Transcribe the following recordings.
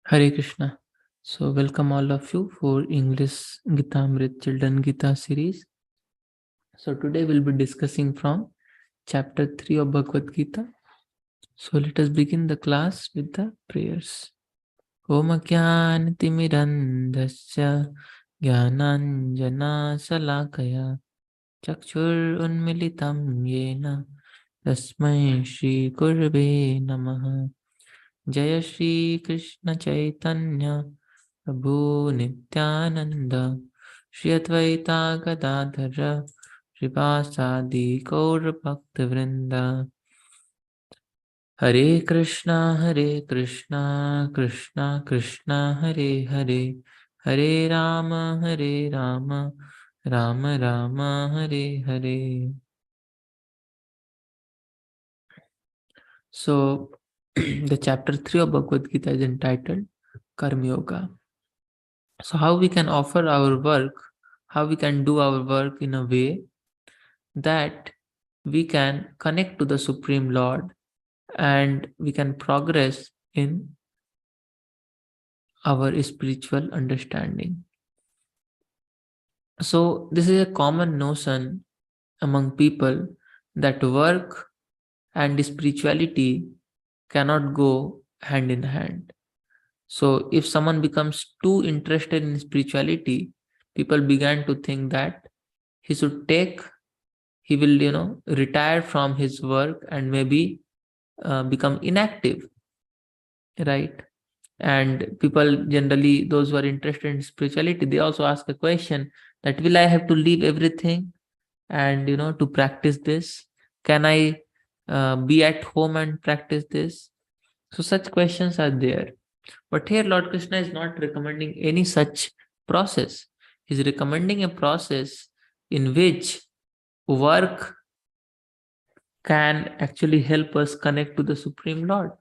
Hare Krishna. So, welcome all of you for English Gitamrita Children Gita series. So, today we'll be discussing from chapter 3 of Bhagavad Gita. So, let us begin the class with the prayers. Om Gyan Timirandasya Gyananjana Salakaya Chakshur Unmilitam Yena Tasmai Shri Gurave Namaha Jaya Shri Krishna Chaitanya Prabhu Nityananda Shri Advaita Gadadhara Srivasadi Gaur Bhakta Vrinda Hare Krishna Krishna Krishna Hare Hare Hare Rama Rama Rama Hare Hare. So the chapter 3 of Bhagavad Gita is entitled Karma Yoga. So how we can offer our work, how we can do our work in a way that we can connect to the Supreme Lord and we can progress in our spiritual understanding. So this is a common notion among people that work and spirituality cannot go hand in hand. So if someone becomes too interested in spirituality, people began to think that he should he will retire from his work and maybe become inactive, right? And people generally, those who are interested in spirituality, they also ask a question that will I have to leave everything and to practice this? Can I be at home and practice this? So such questions are there. But here Lord Krishna is not recommending any such process. He's recommending a process in which work can actually help us connect to the Supreme Lord.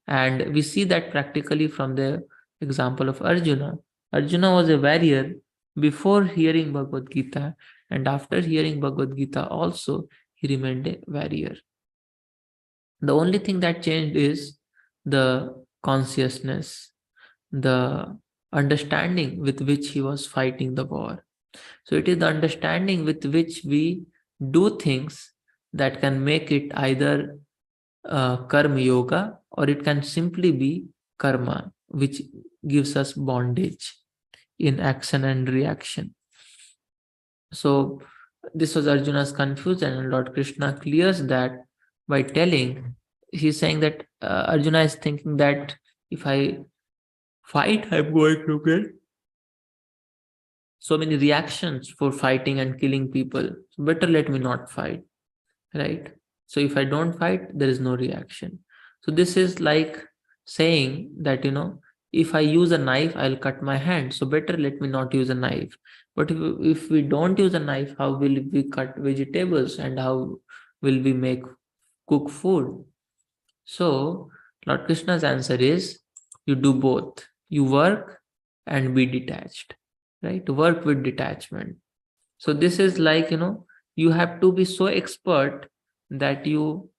And we see that practically from the example of Arjuna. Arjuna was a warrior before hearing Bhagavad Gita, and after hearing Bhagavad Gita also, he remained a warrior. The only thing that changed is the consciousness, the understanding with which he was fighting the war. So it is the understanding with which we do things that can make it either karma yoga or it can simply be karma, which gives us bondage in action and reaction. So this was Arjuna's confusion, and Lord Krishna clears that by telling, he's saying that Arjuna is thinking that if I fight, I'm going to get so many reactions for fighting and killing people. So better let me not fight, right? So if I don't fight, there is no reaction. So this is like saying that, if I use a knife, I'll cut my hand. So better let me not use a knife. But if we don't use a knife, how will we cut vegetables and how will we cook food? So Lord Krishna's answer is you do both. You work and be detached, right? Work with detachment. So this is like, you have to be so expert that you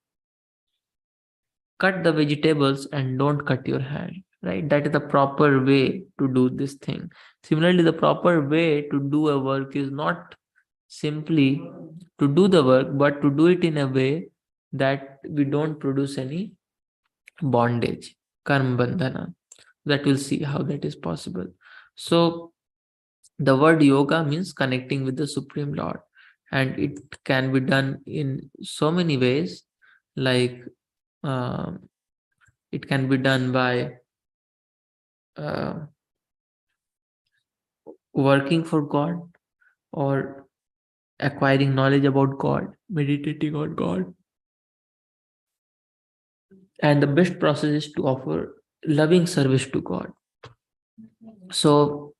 cut the vegetables and don't cut your hand, right? That is the proper way to do this thing. Similarly, the proper way to do a work is not simply to do the work, but to do it in a way that we don't produce any bondage, karma bandhana. That we'll see how that is possible. So the word yoga means connecting with the Supreme Lord, and it can be done in so many ways, like it can be done by working for God or acquiring knowledge about God, meditating on God. And the best process is to offer loving service to God. So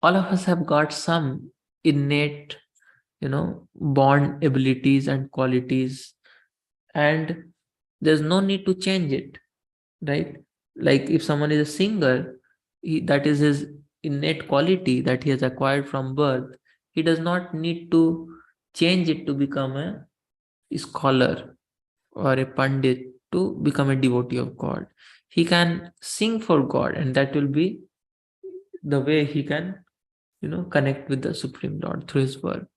all of us have got some innate, born abilities and qualities, and there's no need to change it, right? Like if someone is a singer, that is his innate quality that he has acquired from birth. He does not need to change it to become a scholar or a pandit to become a devotee of God. he can sing for God, and that will be the way he can, connect with the Supreme Lord through his work.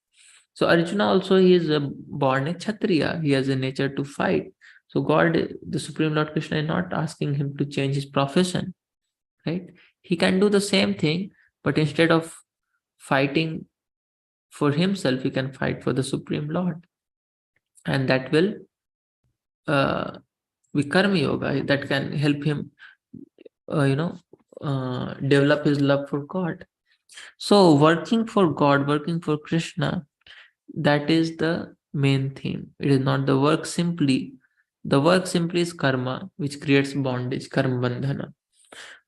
So Arjuna also, he is born a Kshatriya. He has a nature to fight. So God, the Supreme Lord Krishna, is not asking him to change his profession, right? He can do the same thing, but instead of fighting for himself, he can fight for the Supreme Lord, and that will be karma yoga. That can help him, develop his love for God. So working for God, working for Krishna, that is the main theme. It is not the work simply. The work simply is karma, which creates bondage, karma bandhana.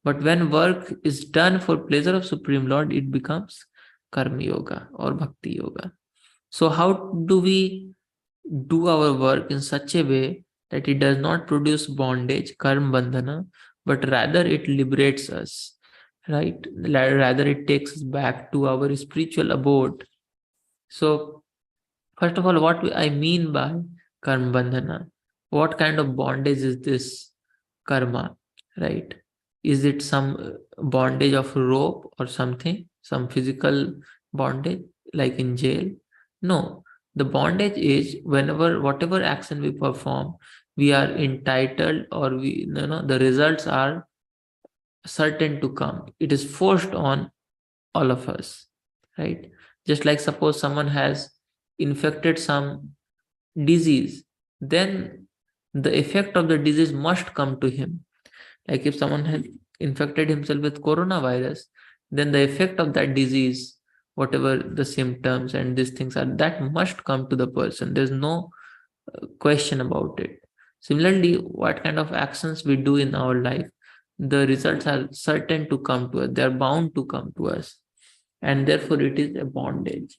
But when work is done for pleasure of Supreme Lord, it becomes karma yoga or bhakti yoga. So how do we do our work in such a way that it does not produce bondage, karma bandhana, but rather it liberates us, right? Rather it takes us back to our spiritual abode. So first of all, what I mean by karma bandhana, what kind of bondage is this karma, right? Is it some bondage of rope or something, some physical bondage like in jail? No, the bondage is whenever, whatever action we perform, we are entitled, or the results are certain to come. It is forced on all of us, right? Just like suppose someone has infected some disease, then the effect of the disease must come to him. Like if someone has infected himself with coronavirus, then the effect of that disease, whatever the symptoms and these things are, that must come to the person. There's no question about it. Similarly, what kind of actions we do in our life, the results are certain to come to us. They are bound to come to us. And therefore, it is a bondage,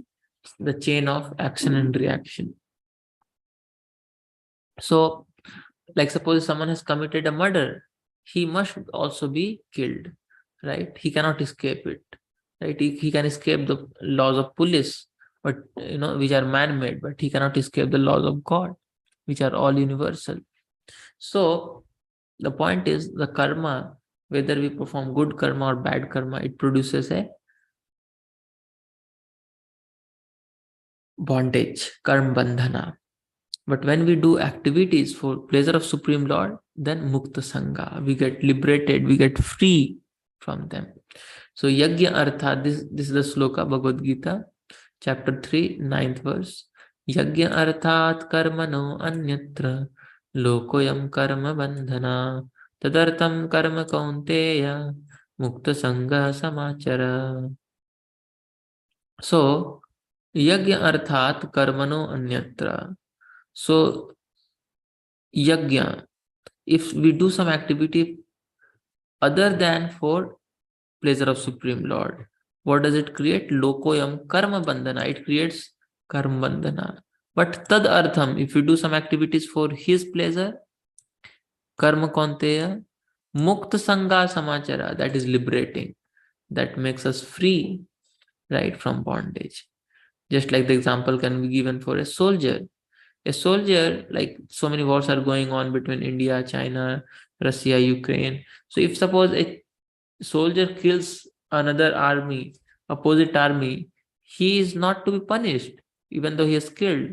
the chain of action and reaction. So, like suppose someone has committed a murder, he must also be killed, right? He cannot escape it, right? He can escape the laws of police, but which are man-made, but he cannot escape the laws of God, which are all universal. So the point is, the karma, whether we perform good karma or bad karma, it produces a bondage, karma bandhana. But when we do activities for pleasure of Supreme Lord, then mukta sangha, we get liberated, we get free from them. So yajna artha, this is the sloka, Bhagavad Gita, chapter 3, 9th verse. Yajna arthat karmano anyatra lokoyam karma bandhana tadartam karma kaunteya mukta sangha samachara. So yajna arthat karmano anyatra. So yajna, if we do some activity other than for pleasure of Supreme Lord, what does it create? Lokoyam karma bandhana. It creates karma bandhana. But tad artham, if we do some activities for his pleasure, karma konteya, mukta sangha samachara, that is liberating. That makes us free, right, from bondage. Just like the example can be given for a soldier. A soldier, like so many wars are going on between India, China, Russia, Ukraine. So if suppose a soldier kills another army, opposite army, he is not to be punished, even though he is killed,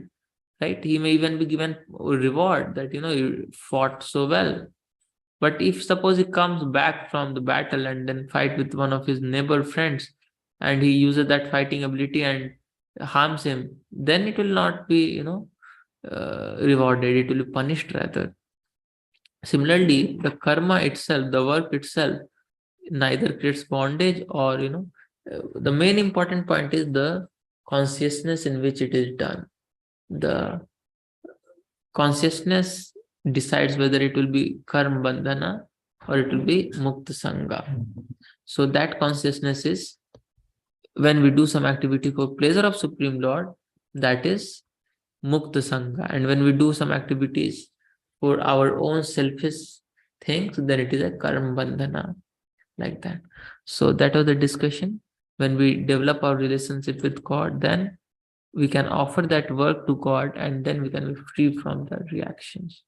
right? He may even be given a reward that, you fought so well. But if suppose he comes back from the battle and then fight with one of his neighbor friends, and he uses that fighting ability and harms him, then it will not be, rewarded. It will be punished rather. Similarly, the karma itself, the work itself, neither creates bondage or, the main important point is the consciousness in which it is done. The consciousness decides whether it will be karma bandhana or it will be mukta sangha. So that consciousness is when we do some activity for pleasure of Supreme Lord, that is mukta sangha. And when we do some activities for our own selfish things, then it is a karma bandhana, like that. So that was the discussion. When we develop our relationship with God, then we can offer that work to God, and then we can be free from the reactions.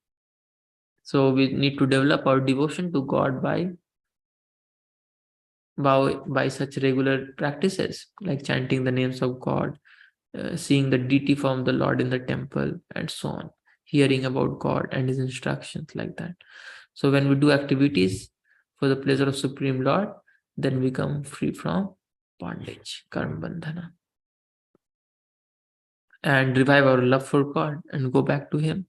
So we need to develop our devotion to God by such regular practices like chanting the names of God, seeing the deity form the Lord in the temple, and so on, hearing about God and his instructions, like that. So when we do activities for the pleasure of Supreme Lord, then we come free from bondage, karma bandhana, and revive our love for God and go back to him.